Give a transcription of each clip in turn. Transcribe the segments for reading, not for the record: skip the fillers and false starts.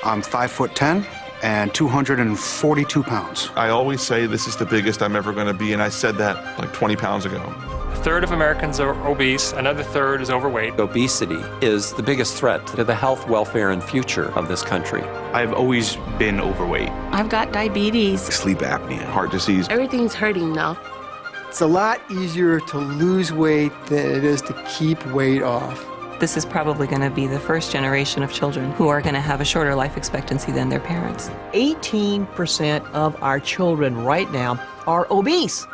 I'm 5'10" and 242 pounds. I always say this is the biggest I'm ever going to be, and I said that like 20 pounds ago. A third of Americans are obese, another third is overweight. Obesity is the biggest threat to the health, welfare, and future of this country. I've always been overweight. I've got diabetes. Sleep apnea, heart disease. Everything's hurting now. It's a lot easier to lose weight than it is to keep weight off. This is probably going to be the first generation of children who are going to have a shorter life expectancy than their parents. 18% of our children right now are obese.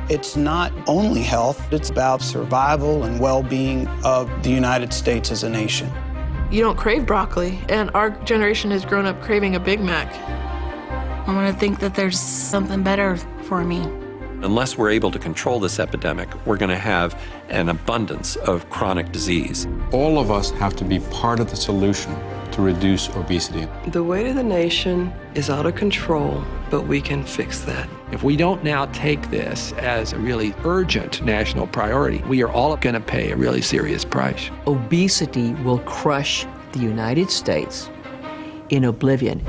It's not only health, it's about survival and well-being of the United States as a nation. You don't crave broccoli, and our generation has grown up craving a Big Mac. I want to think that there's something better for me. Unless we're able to control this epidemic, we're going to have an abundance of chronic disease. All of us have to be part of the solution to reduce obesity. The weight of the nation is out of control, but we can fix that. If we don't now take this as a really urgent national priority, we are all going to pay a really serious price. Obesity will crush the United States in oblivion.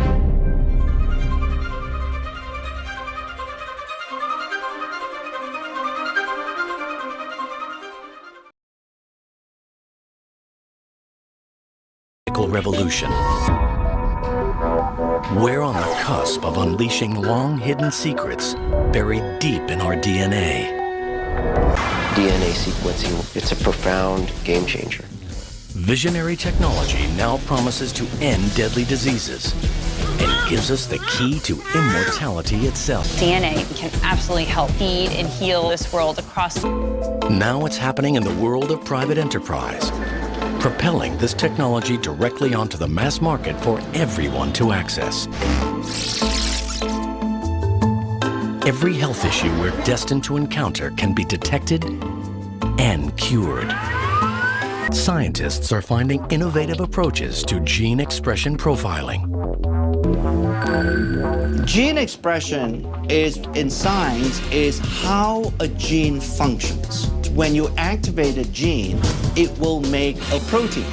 Revolution. We're on the cusp of unleashing long-hidden secrets buried deep in our DNA. DNA sequencing, it's a profound game changer. Visionary technology now promises to end deadly diseases and gives us the key to immortality itself. DNA can absolutely help feed and heal this world across. Now it's happening in the world of private enterprise, propelling this technology directly onto the mass market for everyone to access. Every health issue we're destined to encounter can be detected and cured. Scientists are finding innovative approaches to gene expression profiling. Gene expression in science is how a gene functions. When you activate a gene, it will make a protein.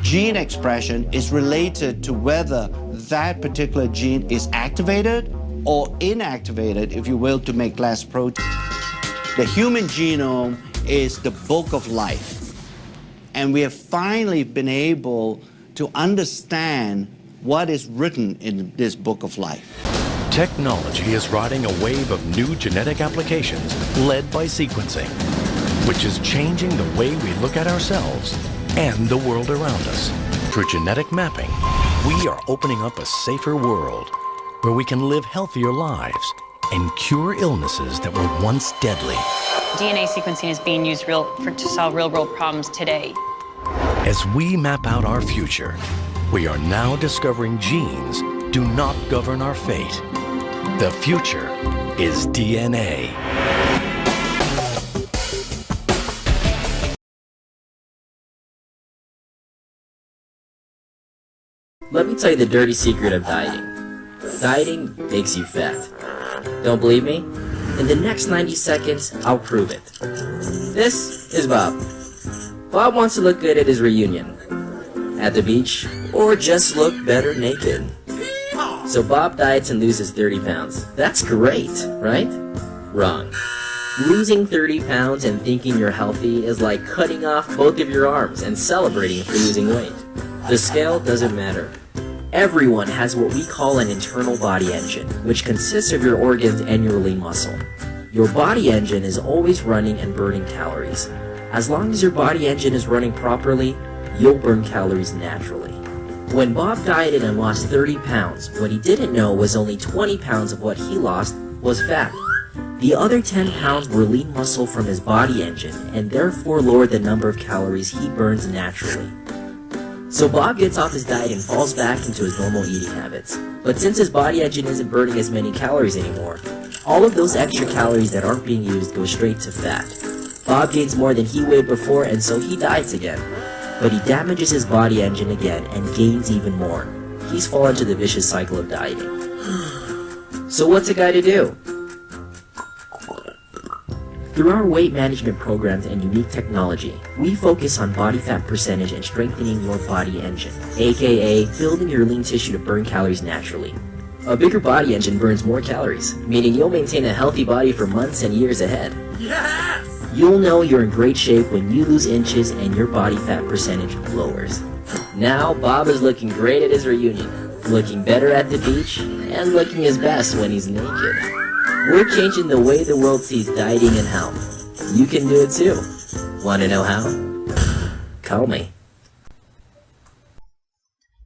Gene expression is related to whether that particular gene is activated or inactivated, if you will, to make less protein. The human genome is the book of life. And we have finally been able to understand what is written in this book of life. Technology is riding a wave of new genetic applications led by sequencing, which is changing the way we look at ourselves and the world around us. Through genetic mapping, we are opening up a safer world where we can live healthier lives and cure illnesses that were once deadly. DNA sequencing is being used to solve real-world problems today. As we map out our future, we are now discovering genes do not govern our fate. The future is DNA. Let me tell you the dirty secret of dieting. Dieting makes you fat. Don't believe me? In the next 90 seconds, I'll prove it. This is Bob. Bob wants to look good at his reunion, at the beach, or just look better naked. So Bob diets and loses 30 pounds. That's great, right? Wrong. Losing 30 pounds and thinking you're healthy is like cutting off both of your arms and celebrating for losing weight. The scale doesn't matter. Everyone has what we call an internal body engine, which consists of your organs and your lean muscle. Your body engine is always running and burning calories. As long as your body engine is running properly, you'll burn calories naturally. When Bob dieted and lost 30 pounds, what he didn't know was only 20 pounds of what he lost was fat. The other 10 pounds were lean muscle from his body engine, and therefore lowered the number of calories he burns naturally. So Bob gets off his diet and falls back into his normal eating habits. But since his body engine isn't burning as many calories anymore, all of those extra calories that aren't being used go straight to fat. Bob gains more than he weighed before, and so he diets again. But he damages his body engine again and gains even more. He's fallen into the vicious cycle of dieting. So what's a guy to do? Through our weight management programs and unique technology, we focus on body fat percentage and strengthening your body engine, aka building your lean tissue to burn calories naturally. A bigger body engine burns more calories, meaning you'll maintain a healthy body for months and years ahead. Yes! You'll know you're in great shape when you lose inches and your body fat percentage lowers. Now, Bob is looking great at his reunion, looking better at the beach, and looking his best when he's naked. We're changing the way the world sees dieting and health. You can do it too. Want to know how? Call me.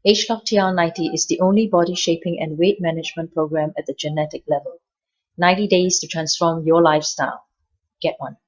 Ageloc TR90 is the only body shaping and weight management program at the genetic level. 90 days to transform your lifestyle. Get one.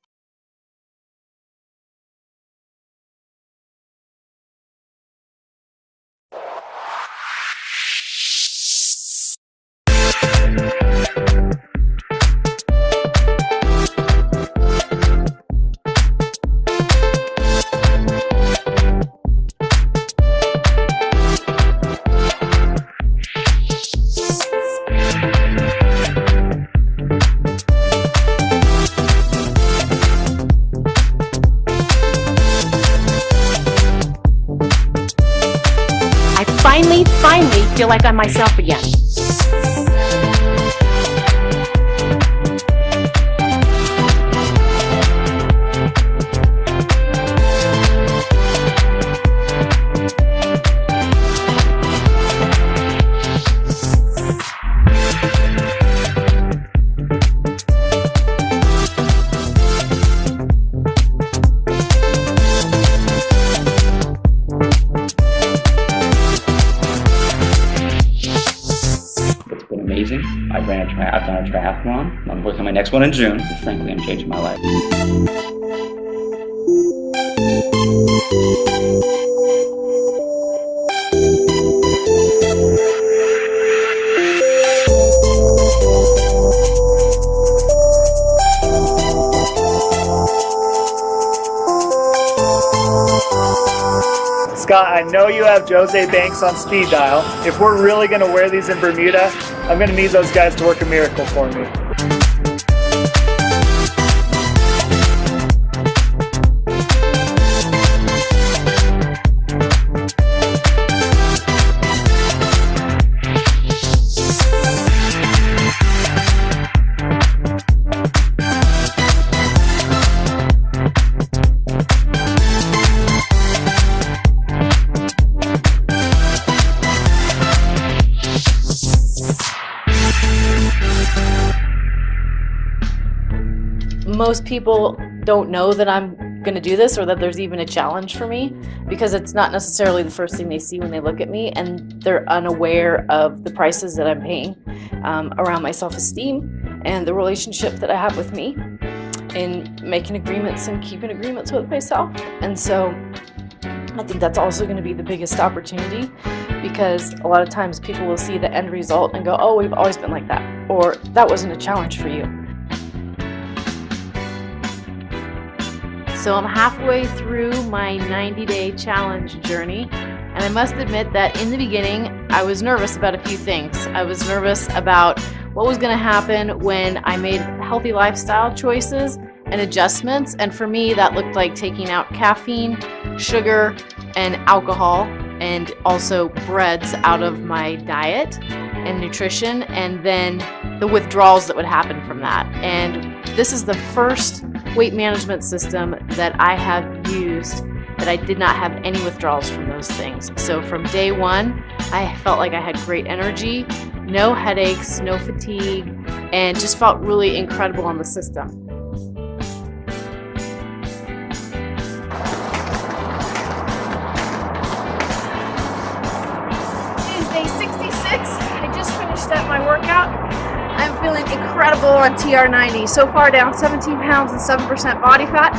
Finally feel like I'm myself again. I've done a triathlon. I'm working on my next one in June. Frankly, I'm changing my life. Scott, I know you have Jose Banks on speed dial. If we're really going to wear these in Bermuda, I'm going to need those guys to work a miracle for me. Most people don't know that I'm going to do this or that there's even a challenge for me because it's not necessarily the first thing they see when they look at me, and they're unaware of the prices that I'm paying around my self-esteem and the relationship that I have with me in making agreements and keeping agreements with myself. And so I think that's also going to be the biggest opportunity, because a lot of times people will see the end result and go, oh, we've always been like that, or that wasn't a challenge for you. So I'm halfway through my 90-day challenge journey, and I must admit that in the beginning I was nervous about a few things. I was nervous about what was going to happen when I made healthy lifestyle choices and adjustments, and for me that looked like taking out caffeine, sugar, and alcohol, and also breads out of my diet and nutrition, and then the withdrawals that would happen from that. And this is the first weight management system that I have used that I did not have any withdrawals from those things. So from day one, I felt like I had great energy, no headaches, no fatigue, and just felt really incredible on the system. It is day 66. I just finished up my workout. I'm feeling incredible on TR90. So far down 17 pounds and 7% body fat.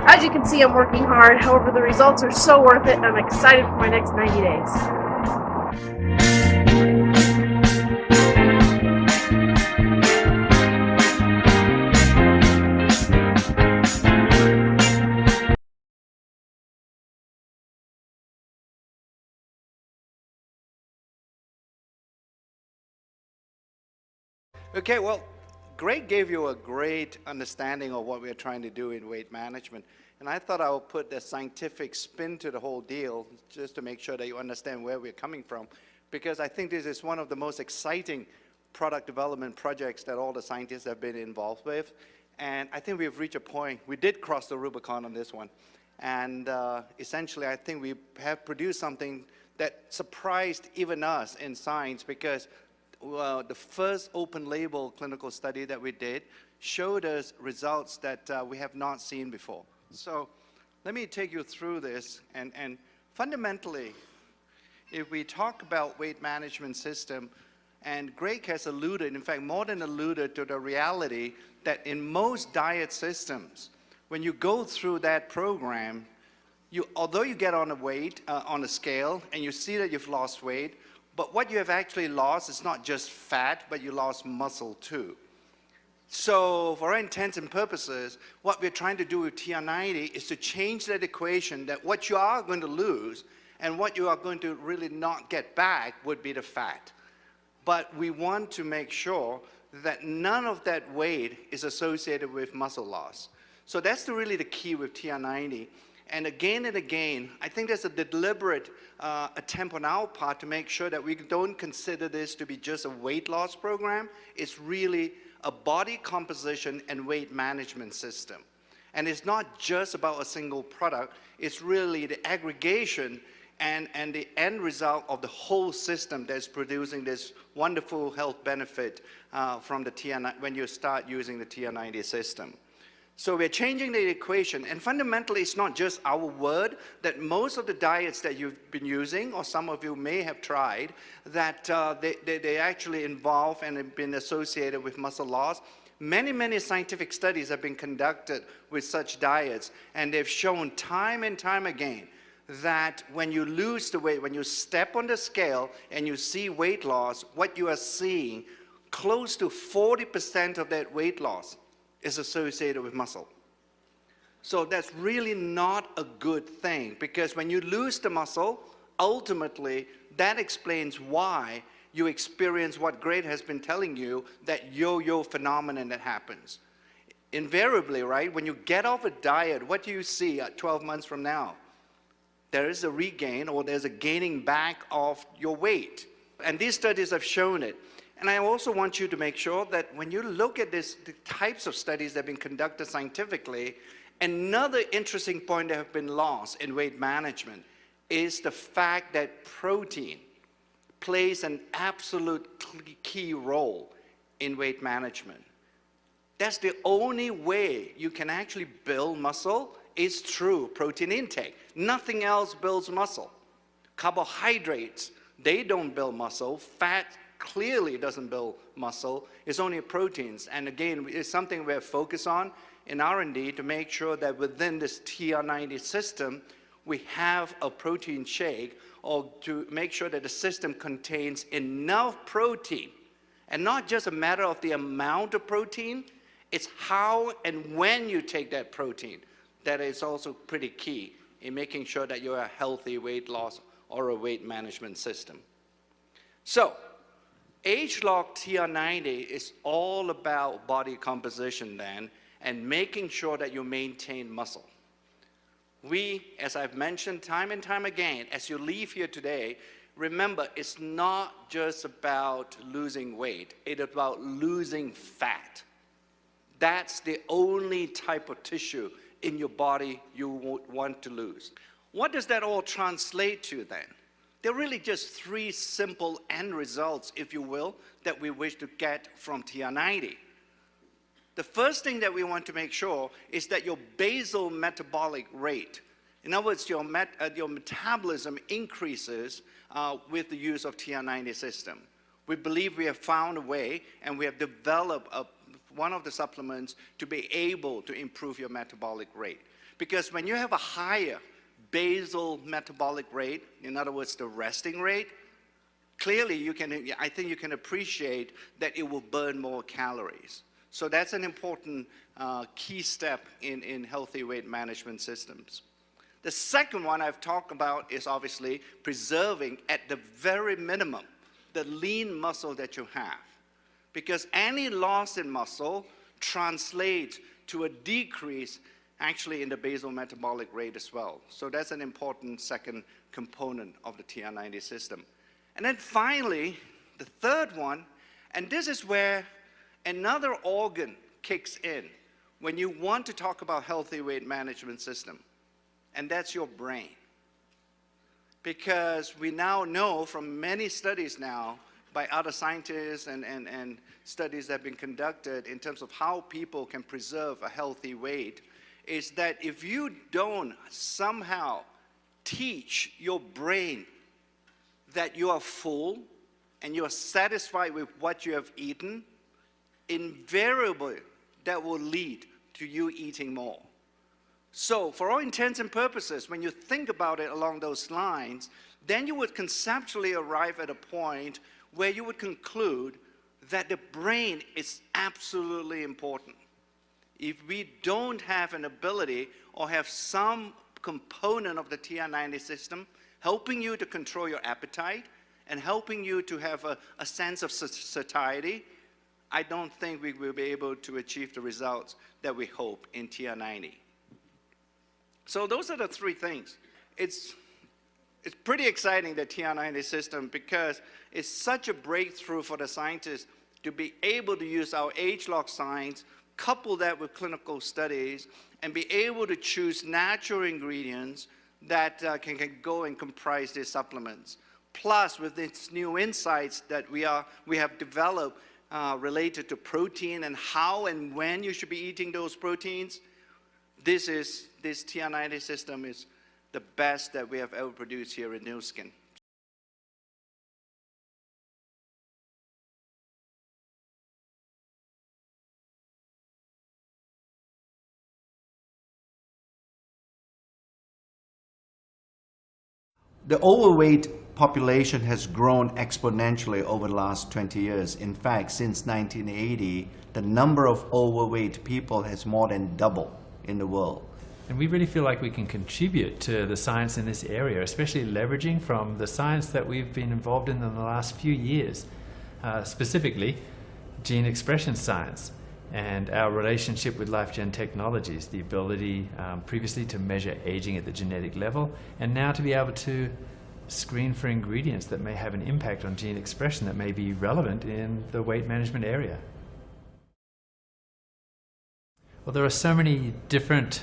As you can see, I'm working hard. However, the results are so worth it, and I'm excited for my next 90 days. Okay, well, Greg gave you a great understanding of what we're trying to do in weight management. And I thought I would put the scientific spin to the whole deal just to make sure that you understand where we're coming from. Because I think this is one of the most exciting product development projects that all the scientists have been involved with. And I think we've reached a point. We did cross the Rubicon on this one. And essentially, I think we have produced something that surprised even us in science, because the first open-label clinical study that we did showed us results that we have not seen before. So let me take you through this. And fundamentally, if we talk about weight management system, and Greg has alluded, in fact, more than alluded to the reality that in most diet systems, when you go through that program, although you get on a weight, on a scale, and you see that you've lost weight, but what you have actually lost is not just fat, but you lost muscle too. So for all intents and purposes, what we're trying to do with TR90 is to change that equation, that what you are going to lose and what you are going to really not get back would be the fat. But we want to make sure that none of that weight is associated with muscle loss. So that's really the key with TR90. And again, I think there's a deliberate attempt on our part to make sure that we don't consider this to be just a weight loss program. It's really a body composition and weight management system. And it's not just about a single product. It's really the aggregation and the end result of the whole system that's producing this wonderful health benefit from the TR90 when you start using the TR90 system. So we're changing the equation, and fundamentally it's not just our word, that most of the diets that you've been using, or some of you may have tried, that they actually involve and have been associated with muscle loss. Many scientific studies have been conducted with such diets, and they've shown time and time again that when you lose the weight, when you step on the scale and you see weight loss, what you are seeing, close to 40% of that weight loss is associated with muscle. So that's really not a good thing, because when you lose the muscle, ultimately that explains why you experience what Greg has been telling you, that yo-yo phenomenon that happens. Invariably, right, when you get off a diet, what do you see at 12 months from now? There is a regain, or there's a gaining back of your weight. And these studies have shown it. And I also want you to make sure that when you look at the types of studies that have been conducted scientifically, another interesting point that have been lost in weight management is the fact that protein plays an absolute key role in weight management. That's the only way you can actually build muscle is through protein intake. Nothing else builds muscle. Carbohydrates, they don't build muscle. Fat clearly doesn't build muscle. It's only proteins. And again, it's something we're focused on in R&D to make sure that within this TR90 system, we have a protein shake, or to make sure that the system contains enough protein. And not just a matter of the amount of protein, it's how and when you take that protein that is also pretty key in making sure that you're a healthy weight loss or a weight management system. So, Ageloc TR90 is all about body composition then, and making sure that you maintain muscle. We, as I've mentioned time and time again, as you leave here today, remember, it's not just about losing weight, it's about losing fat. That's the only type of tissue in your body you would want to lose. What does that all translate to then? There are really just three simple end results, if you will, that we wish to get from TR90. The first thing that we want to make sure is that your basal metabolic rate, in other words, your metabolism increases with the use of TR90 system. We believe we have found a way, and we have developed one of the supplements to be able to improve your metabolic rate. Because when you have a higher basal metabolic rate, in other words, the resting rate, clearly I think you can appreciate that it will burn more calories. So that's an important key step in healthy weight management systems. The second one I've talked about is obviously preserving at the very minimum the lean muscle that you have. because any loss in muscle translates to a decrease actually in the basal metabolic rate as well. So that's an important second component of the TR90 system. And then finally, the third one, and this is where another organ kicks in when you want to talk about healthy weight management system, and that's your brain. Because we now know from many studies now by other scientists and studies that have been conducted in terms of how people can preserve a healthy weight, is that if you don't somehow teach your brain that you are full and you are satisfied with what you have eaten, invariably that will lead to you eating more. So for all intents and purposes, when you think about it along those lines, then you would conceptually arrive at a point where you would conclude that the brain is absolutely important. If we don't have an ability or have some component of the TR90 system helping you to control your appetite and helping you to have a sense of satiety, I don't think we will be able to achieve the results that we hope in TR90. So those are the three things. It's pretty exciting, the TR90 system, because it's such a breakthrough for the scientists to be able to use our Ageloc science, couple that with clinical studies, and be able to choose natural ingredients that can go and comprise these supplements. Plus, with these new insights that we have developed related to protein and how and when you should be eating those proteins, this TR90 system is the best that we have ever produced here in Nu Skin. The overweight population has grown exponentially over the last 20 years. In fact, since 1980, the number of overweight people has more than doubled in the world. And we really feel like we can contribute to the science in this area, especially leveraging from the science that we've been involved in the last few years, specifically gene expression science and our relationship with LifeGen Technologies, the ability previously to measure aging at the genetic level, and now to be able to screen for ingredients that may have an impact on gene expression that may be relevant in the weight management area. Well, there are so many different,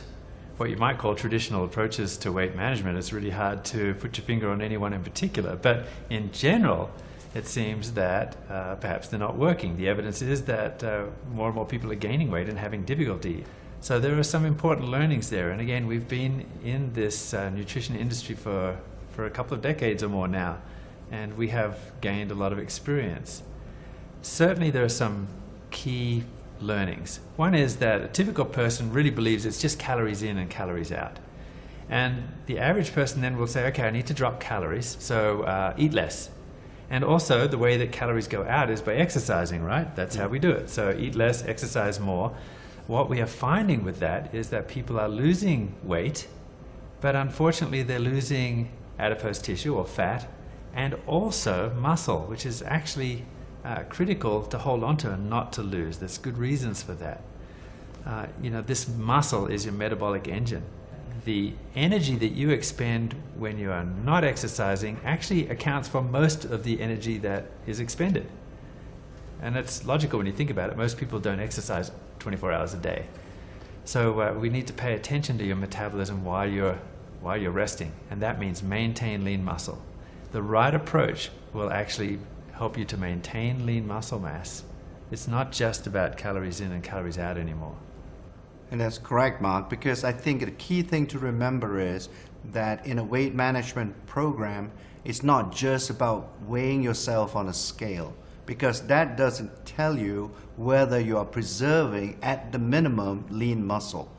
what you might call traditional approaches to weight management. It's really hard to put your finger on any one in particular, but in general, it seems that perhaps they're not working. The evidence is that more and more people are gaining weight and having difficulty. So there are some important learnings there. And again, we've been in this nutrition industry for a couple of decades or more now, and we have gained a lot of experience. Certainly there are some key learnings. One is that a typical person really believes it's just calories in and calories out. And the average person then will say, okay, I need to drop calories, so eat less. And also the way that calories go out is by exercising, right? That's how we do it. So eat less, exercise more. What we are finding with that is that people are losing weight, but unfortunately they're losing adipose tissue or fat, and also muscle, which is actually critical to hold on to and not to lose. There's good reasons for that. This muscle is your metabolic engine. The energy that you expend when you are not exercising actually accounts for most of the energy that is expended. And it's logical when you think about it. Most people don't exercise 24 hours a day. So we need to pay attention to your metabolism while you're resting, and that means maintain lean muscle. The right approach will actually help you to maintain lean muscle mass. It's not just about calories in and calories out anymore. And that's correct, Mark, because I think the key thing to remember is that in a weight management program, it's not just about weighing yourself on a scale, because that doesn't tell you whether you are preserving, at the minimum, lean muscle.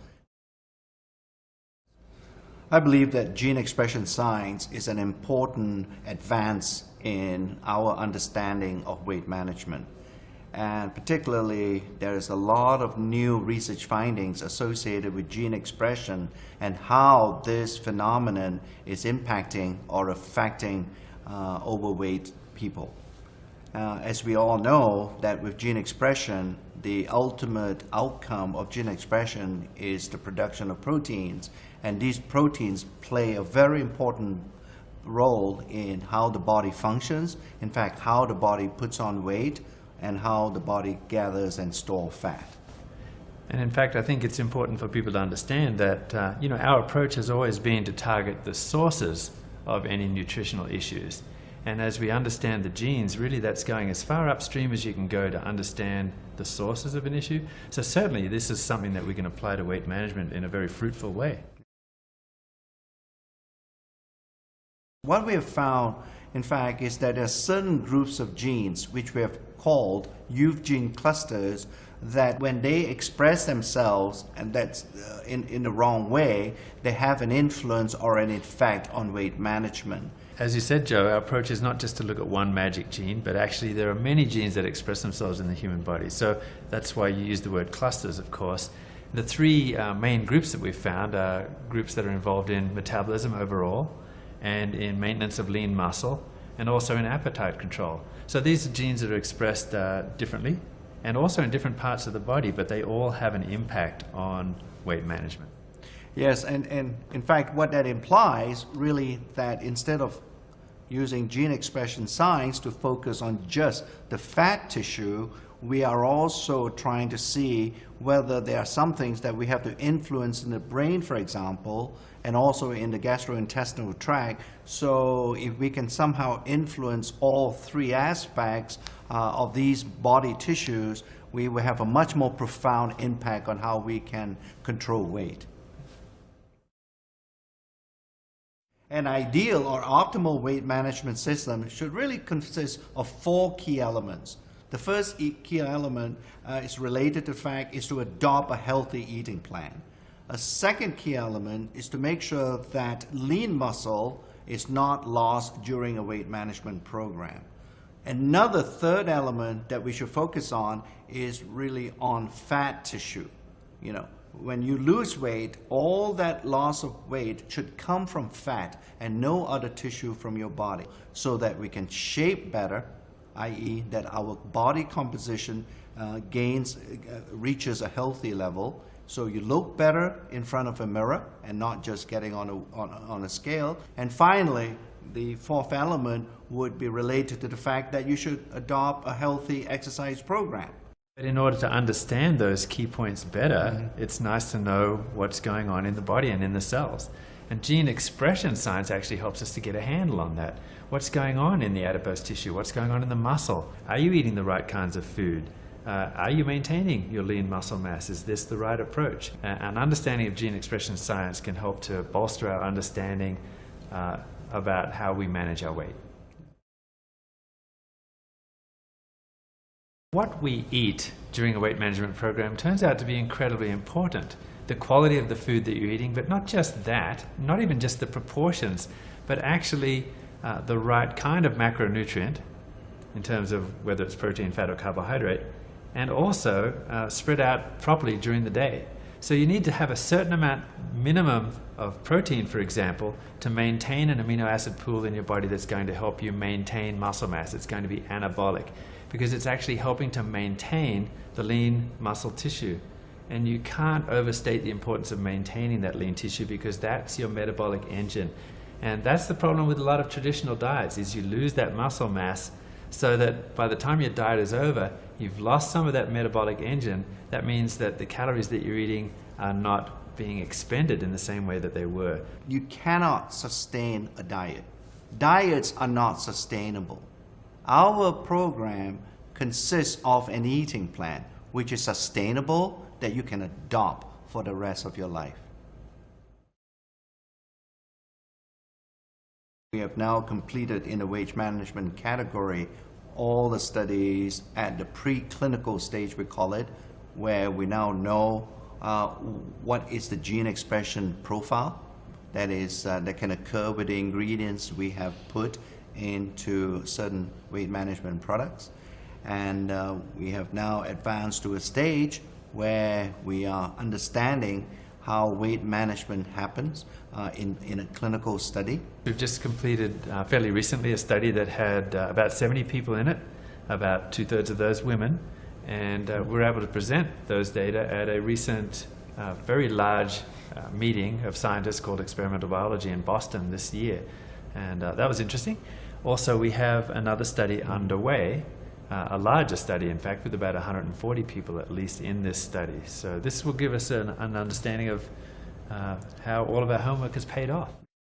I believe that gene expression science is an important advance in our understanding of weight management. And particularly, there is a lot of new research findings associated with gene expression and how this phenomenon is impacting or affecting overweight people. as we all know, that with gene expression, the ultimate outcome of gene expression is the production of proteins. And these proteins play a very important role in how the body functions, in fact, how the body puts on weight, and how the body gathers and stores fat. And in fact, I think it's important for people to understand that our approach has always been to target the sources of any nutritional issues. And as we understand the genes, really that's going as far upstream as you can go to understand the sources of an issue. So certainly this is something that we can apply to weight management in a very fruitful way. What we have found, in fact, is that there are certain groups of genes which we have called youth gene clusters that when they express themselves, and that's in the wrong way, they have an influence or an effect on weight management. As you said, Joe, our approach is not just to look at one magic gene, but actually there are many genes that express themselves in the human body. So that's why you use the word clusters, of course. The three main groups that we've found are groups that are involved in metabolism overall, and in maintenance of lean muscle, and also in appetite control. So these are genes that are expressed differently, and also in different parts of the body, but they all have an impact on weight management. Yes, and in fact what that implies really that instead of using gene expression science to focus on just the fat tissue, we are also trying to see whether there are some things that we have to influence in the brain, for example, and also in the gastrointestinal tract. So if we can somehow influence all three aspects of these body tissues, we will have a much more profound impact on how we can control weight. An ideal or optimal weight management system should really consist of 4 key elements. The first key element is related to the fact is to adopt a healthy eating plan. A second key element is to make sure that lean muscle is not lost during a weight management program. Another third element that we should focus on is really on fat tissue. When you lose weight, all that loss of weight should come from fat and no other tissue from your body, so that we can shape better, i.e. that our body composition reaches a healthy level, so you look better in front of a mirror and not just getting on a scale. And finally, the fourth element would be related to the fact that you should adopt a healthy exercise program. But in order to understand those key points better, it's nice to know what's going on in the body and in the cells. And gene expression science actually helps us to get a handle on that. What's going on in the adipose tissue? What's going on in the muscle? Are you eating the right kinds of food? Are you maintaining your lean muscle mass? Is this the right approach? An understanding of gene expression science can help to bolster our understanding about how we manage our weight. What we eat during a weight management program turns out to be incredibly important. The quality of the food that you're eating, but not just that, not even just the proportions, but actually the right kind of macronutrient in terms of whether it's protein, fat, or carbohydrate, and also spread out properly during the day. So you need to have a certain amount minimum of protein, for example, to maintain an amino acid pool in your body that's going to help you maintain muscle mass. It's going to be anabolic, because it's actually helping to maintain the lean muscle tissue. And you can't overstate the importance of maintaining that lean tissue, because that's your metabolic engine. And that's the problem with a lot of traditional diets, is you lose that muscle mass so that by the time your diet is over, you've lost some of that metabolic engine. That means that the calories that you're eating are not being expended in the same way that they were. You cannot sustain a diet. Diets are not sustainable. Our program consists of an eating plan which is sustainable, that you can adopt for the rest of your life. We have now completed in the weight management category all the studies at the preclinical stage, we call it, where we now know what is the gene expression profile that can occur with the ingredients we have put into certain weight management products. And we have now advanced to a stage where we are understanding how weight management happens in a clinical study. We've just completed fairly recently a study that had about 70 people in it, about 2/3 of those women, and we were able to present those data at a recent very large meeting of scientists called Experimental Biology in Boston this year, and that was interesting. Also, we have another study underway, a larger study in fact, with about 140 people at least in this study. So this will give us an understanding of how all of our homework has paid off.